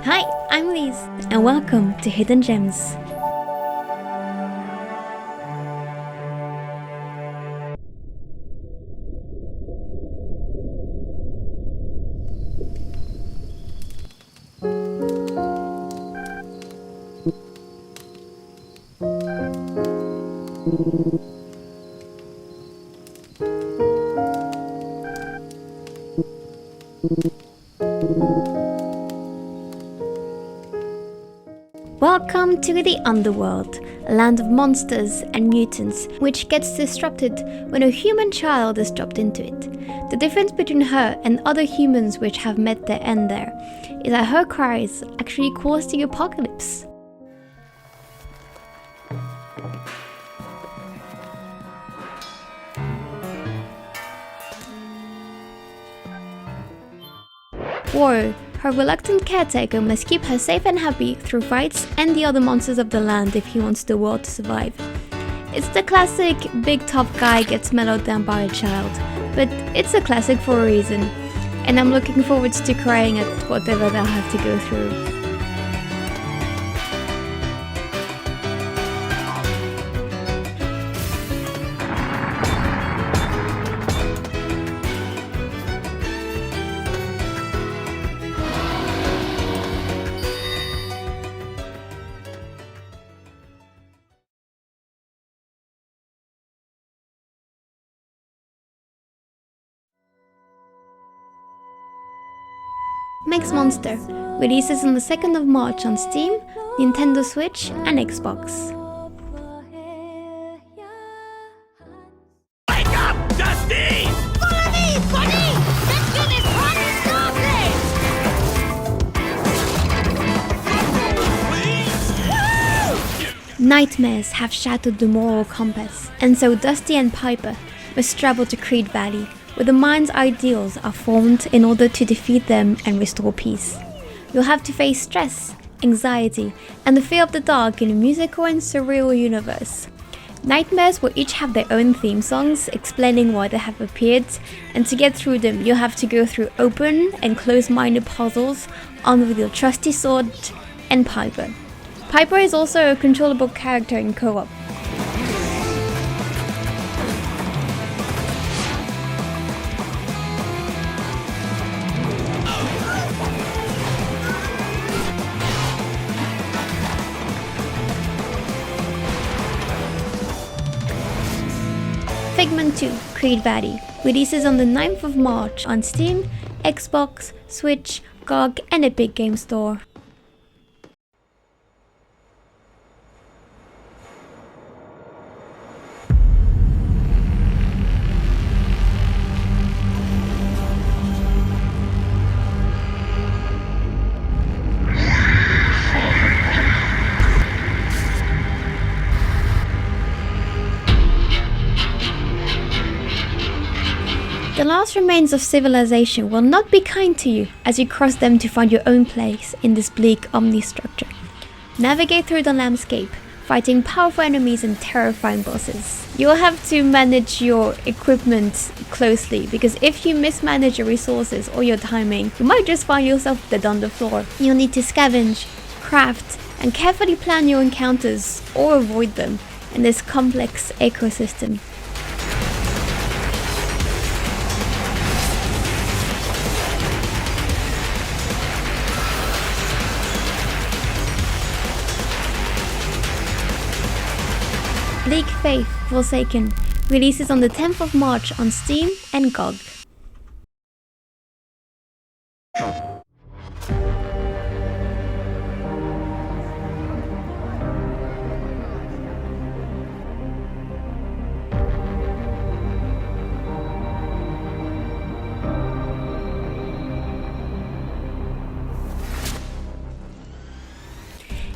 Hi, I'm Leeze, and welcome to Hidden Gems. Welcome to the underworld, a land of monsters and mutants, which gets disrupted when a human child is dropped into it. The difference between her and other humans which have met their end there is that her cries actually cause the apocalypse. War. Her reluctant caretaker must keep her safe and happy through fights and the other monsters of the land if he wants the world to survive. It's the classic big tough guy gets mellowed down by a child, but it's a classic for a reason, and I'm looking forward to crying at whatever they'll have to go through. Mix Monster releases on the 2nd of March on Steam, Nintendo Switch and Xbox. Wake up, Dusty! Follow me, buddy! Let's get this party started! Nightmares have shattered the moral compass, and so Dusty and Piper must travel to Creed Valley, where the mind's ideals are formed in order to defeat them and restore peace. You'll have to face stress, anxiety, and the fear of the dark in a musical and surreal universe. Nightmares will each have their own theme songs explaining why they have appeared, and to get through them you'll have to go through open and closed-minded puzzles armed with your trusty sword and Piper. Piper is also a controllable character in co-op. Figment 2, Creed Valley, releases on the 9th of March on Steam, Xbox, Switch, GOG and Epic Game Store. The last remains of civilization will not be kind to you as you cross them to find your own place in this bleak omni-structure. Navigate through the landscape, fighting powerful enemies and terrifying bosses. You'll have to manage your equipment closely, because if you mismanage your resources or your timing, you might just find yourself dead on the floor. You'll need to scavenge, craft, and carefully plan your encounters or avoid them in this complex ecosystem. Bleak Faith Forsaken releases on the 10th of March on Steam and GOG.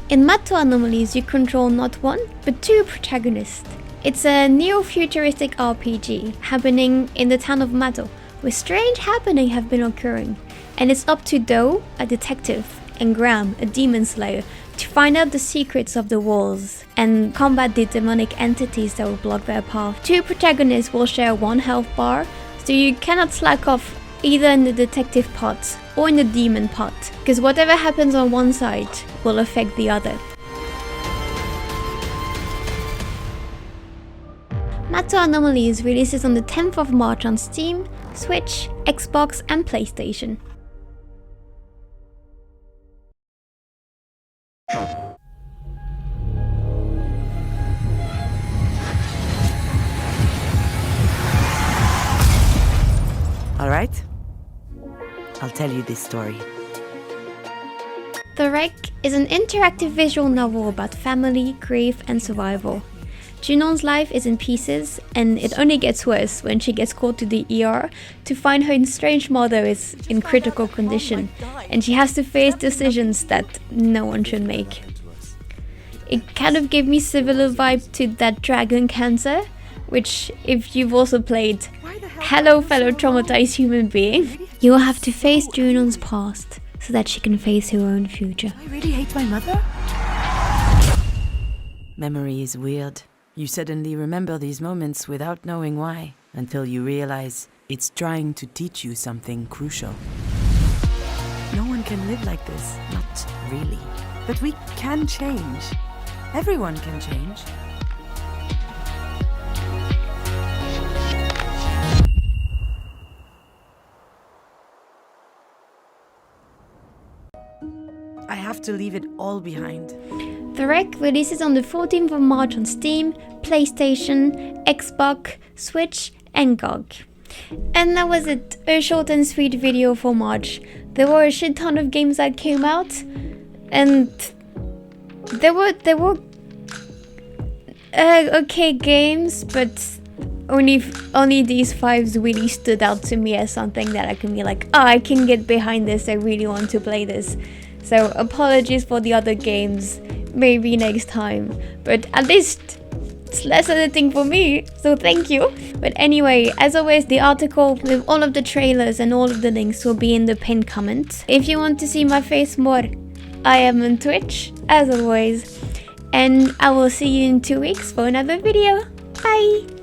In Mato Anomalies, you control not one, but two protagonists. It's a neo-futuristic RPG happening in the town of Mato, where strange happenings have been occurring, and it's up to Doe, a detective, and Graham, a demon slayer, to find out the secrets of the walls and combat the demonic entities that will block their path. Two protagonists will share one health bar, so you cannot slack off either in the detective part or in the demon part, because whatever happens on one side will affect the other. Mato Anomalies releases on the 10th of March on Steam, Switch, Xbox and PlayStation. Alright, I'll tell you this story. The Wreck is an interactive visual novel about family, grief and survival. Junon's life is in pieces, and it only gets worse when she gets called to the ER to find her estranged mother is in critical condition, and she has to face decisions that no one should make. It kind of gave me similar vibe to that Dragon Cancer, which, if you've also played, hello fellow traumatized human being, you will have to face Junon's past so that she can face her own future. I really hate my mother? Memory is weird. You suddenly remember these moments without knowing why, until you realize it's trying to teach you something crucial. No one can live like this, not really. But we can change. Everyone can change. I have to leave it all behind. The Wreck releases on the 14th of March on Steam, PlayStation, Xbox, Switch and GOG. And that was it, a short and sweet video for March. There were a shit ton of games that came out, and there were okay games, but only these 5 really stood out to me as something that I can be like, oh, I can get behind this, I really want to play this. So apologies for the other games, maybe next time, but at least it's less editing for me, so thank you. But anyway, as always, the article with all of the trailers and all of the links will be in the pinned comment. If you want to see my face more, I am on Twitch, as always, and I will see you in 2 weeks for another video. Bye!